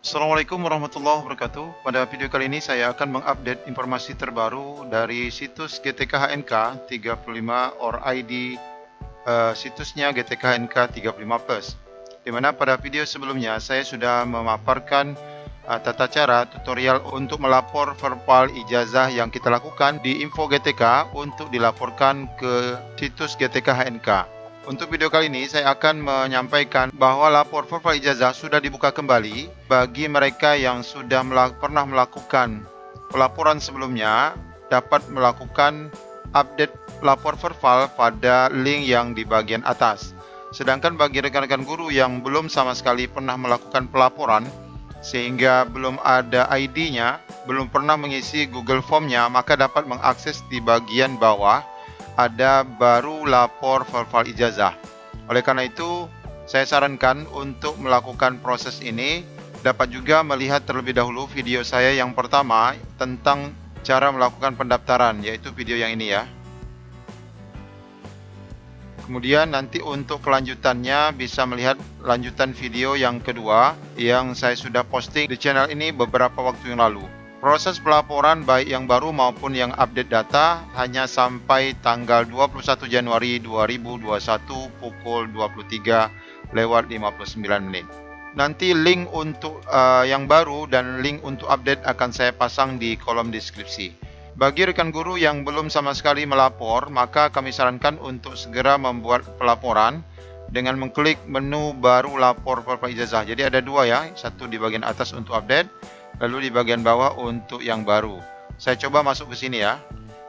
Assalamualaikum warahmatullahi wabarakatuh. Pada video kali ini saya akan mengupdate informasi terbaru dari situs GTK HNK 35 or ID situsnya GTK HNK 35 Plus. Di mana pada video sebelumnya saya sudah memaparkan tata cara tutorial untuk melapor verbal ijazah yang kita lakukan di info GTK untuk dilaporkan ke situs GTK HNK. Untuk video kali ini saya akan menyampaikan bahwa lapor verbal ijazah sudah dibuka kembali bagi mereka yang sudah pernah melakukan pelaporan sebelumnya, dapat melakukan update lapor verbal pada link yang di bagian atas. Sedangkan bagi rekan-rekan guru yang belum sama sekali pernah melakukan pelaporan sehingga belum ada ID-nya, belum pernah mengisi Google Form-nya, maka dapat mengakses di bagian bawah ada baru lapor verbal ijazah. Oleh karena itu, saya sarankan untuk melakukan proses ini dapat juga melihat terlebih dahulu video saya yang pertama tentang cara melakukan pendaftaran, yaitu video yang ini ya. Kemudian nanti untuk kelanjutannya bisa melihat lanjutan video yang kedua yang saya sudah posting di channel ini beberapa waktu yang lalu. Proses pelaporan baik yang baru maupun yang update data hanya sampai tanggal 21 Januari 2021 pukul 23:59. Nanti link untuk yang baru dan link untuk update akan saya pasang di kolom deskripsi. Bagi rekan guru yang belum sama sekali melapor, maka kami sarankan untuk segera membuat pelaporan dengan mengklik menu baru lapor verbal ijazah. Jadi ada dua ya, satu di bagian atas untuk update, lalu di bagian bawah untuk yang baru. Saya coba masuk ke sini ya.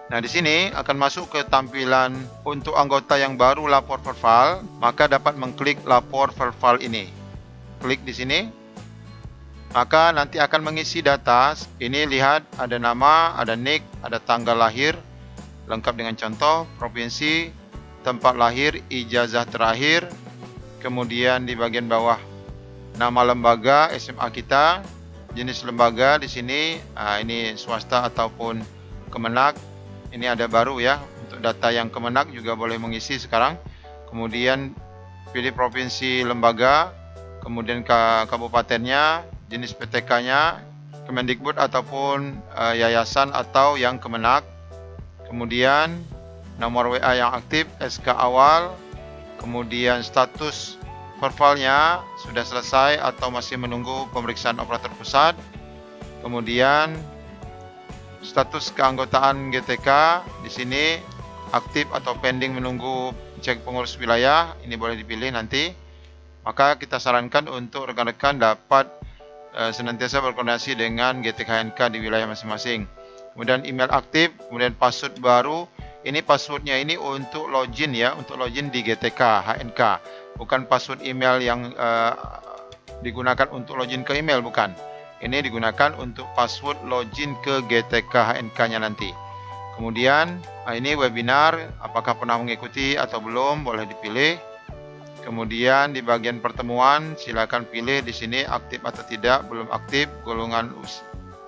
Nah, di sini akan masuk ke tampilan untuk anggota yang baru lapor verbal, maka dapat mengklik lapor verbal ini. Klik di sini. Maka nanti akan mengisi data. Ini lihat ada nama, ada nik, ada tanggal lahir, lengkap dengan contoh, provinsi, tempat lahir, ijazah terakhir, kemudian di bagian bawah nama lembaga SMA kita, jenis lembaga di sini, ini swasta ataupun Kemenak. Ini ada baru ya, untuk data yang Kemenak juga boleh mengisi sekarang. Kemudian pilih provinsi lembaga, kemudian kabupatennya, jenis PTK-nya, Kemendikbud ataupun yayasan atau yang Kemenak. Kemudian nomor WA yang aktif, SK awal, kemudian status verbalnya sudah selesai atau masih menunggu pemeriksaan operator pusat. Kemudian status keanggotaan GTK di sini aktif atau pending menunggu cek pengurus wilayah, ini boleh dipilih nanti. Maka kita sarankan untuk rekan-rekan dapat senantiasa berkoordinasi dengan GTK HNK di wilayah masing-masing. Kemudian email aktif, kemudian password baru. Ini passwordnya ini untuk login ya, untuk login di GTK HNK. Bukan password email yang digunakan untuk login ke email, bukan. Ini digunakan untuk password login ke GTK HNK-nya nanti. Kemudian ini webinar, apakah pernah mengikuti atau belum, boleh dipilih. Kemudian di bagian pertemuan silakan pilih di sini aktif atau tidak, belum aktif, golongan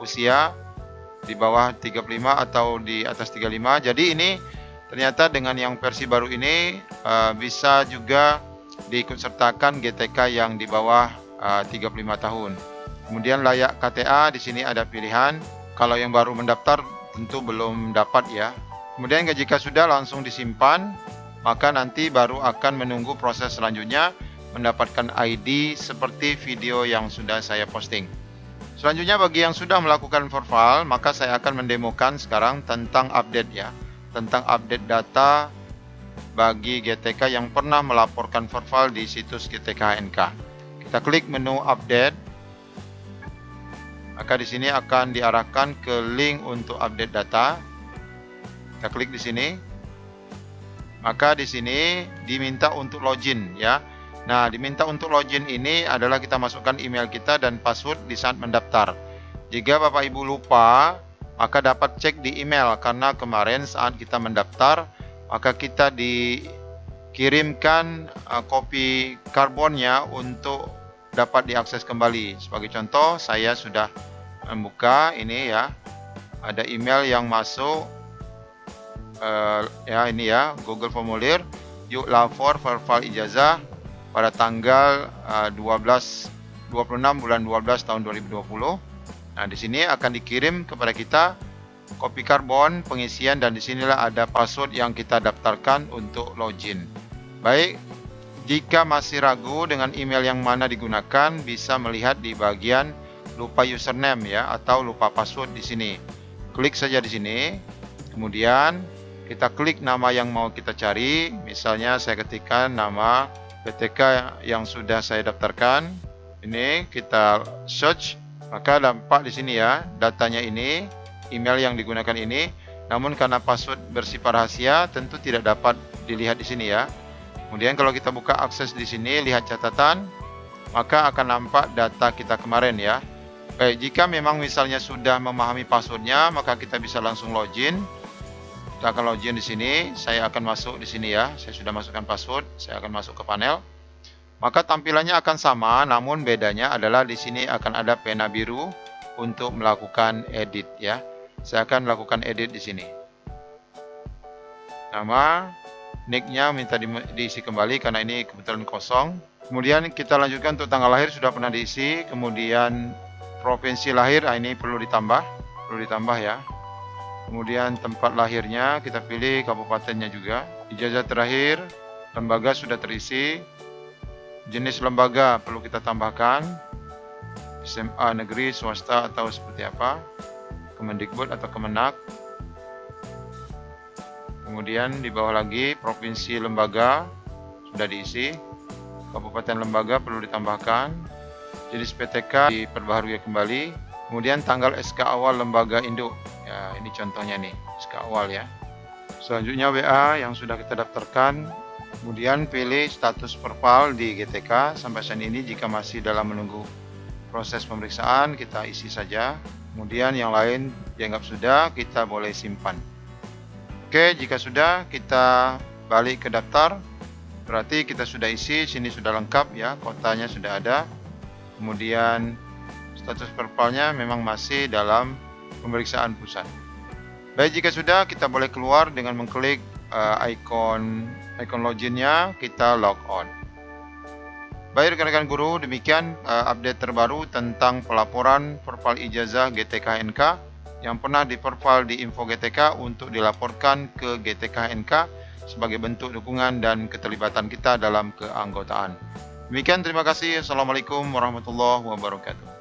usia di bawah 35 atau di atas 35. Jadi ini ternyata dengan yang versi baru ini bisa juga diikutsertakan GTK yang di bawah 35 tahun. Kemudian layak KTA di sini ada pilihan. Kalau yang baru mendaftar tentu belum dapat ya. Kemudian jika sudah langsung disimpan, maka nanti baru akan menunggu proses selanjutnya mendapatkan ID seperti video yang sudah saya posting. Selanjutnya bagi yang sudah melakukan verbal, maka saya akan mendemokan sekarang tentang update ya, tentang update data bagi GTK yang pernah melaporkan verbal di situs GTK HNK. Kita klik menu update. Maka di sini akan diarahkan ke link untuk update data. Kita klik di sini. Maka di sini diminta untuk login ya. Nah, diminta untuk login ini adalah kita masukkan email kita dan password di saat mendaftar. Jika Bapak Ibu lupa, maka dapat cek di email karena kemarin saat kita mendaftar, maka kita dikirimkan kopi karbonnya untuk dapat diakses kembali. Sebagai contoh, saya sudah membuka ini ya. Ada email yang masuk ya ini ya, Google Formulir, yuk lapor verbal ijazah pada tanggal 12 26 bulan 12 tahun 2020. Nah, di sini akan dikirim kepada kita kopi karbon pengisian, dan disinilah ada password yang kita daftarkan untuk login. Baik, jika masih ragu dengan email yang mana digunakan, bisa melihat di bagian lupa username ya, atau lupa password di sini. Klik saja di sini, kemudian kita klik nama yang mau kita cari. Misalnya saya ketikkan nama PTK yang sudah saya daftarkan. Ini kita search, maka dampak di sini ya, datanya ini, email yang digunakan ini. Namun karena password bersifat rahasia, tentu tidak dapat dilihat di sini ya. Kemudian kalau kita buka akses di sini, lihat catatan, maka akan nampak data kita kemarin ya. Baik, jika memang misalnya sudah memahami passwordnya, maka kita bisa langsung login. Kita akan login di sini. Saya akan masuk di sini ya. Saya sudah masukkan password. Saya akan masuk ke panel. Maka tampilannya akan sama, namun bedanya adalah di sini akan ada pena biru untuk melakukan edit ya. Saya akan melakukan edit di sini. Nama, nicknya minta diisi kembali karena ini kebetulan kosong. Kemudian kita lanjutkan untuk tanggal lahir sudah pernah diisi. Kemudian provinsi lahir, ini perlu ditambah ya. Kemudian tempat lahirnya kita pilih kabupatennya juga. Ijazah terakhir, lembaga sudah terisi. Jenis lembaga perlu kita tambahkan, SMA negeri, swasta atau seperti apa, Kemendikbud atau Kemenak. Kemudian di bawah lagi provinsi lembaga sudah diisi. Kabupaten lembaga perlu ditambahkan. Jenis PTK diperbaharui kembali. Kemudian tanggal SK awal lembaga induk. Ya, ini contohnya nih, SK awal ya. Selanjutnya WA yang sudah kita daftarkan. Kemudian pilih status perpal di GTK. Sampai saat ini jika masih dalam menunggu proses pemeriksaan, kita isi saja. Kemudian yang lain dianggap sudah, kita boleh simpan. Oke, jika sudah, kita balik ke daftar. Berarti kita sudah isi, sini sudah lengkap ya, kotanya sudah ada. Kemudian status perpalnya memang masih dalam pemeriksaan pusat. Baik, jika sudah, kita boleh keluar dengan mengklik icon loginnya, kita log on. Baik rekan-rekan guru, demikian update terbaru tentang pelaporan perpal ijazah GTK-NK yang pernah diperpal di Info GTK untuk dilaporkan ke GTK-NK sebagai bentuk dukungan dan keterlibatan kita dalam keanggotaan. Demikian, terima kasih. Assalamualaikum warahmatullahi wabarakatuh.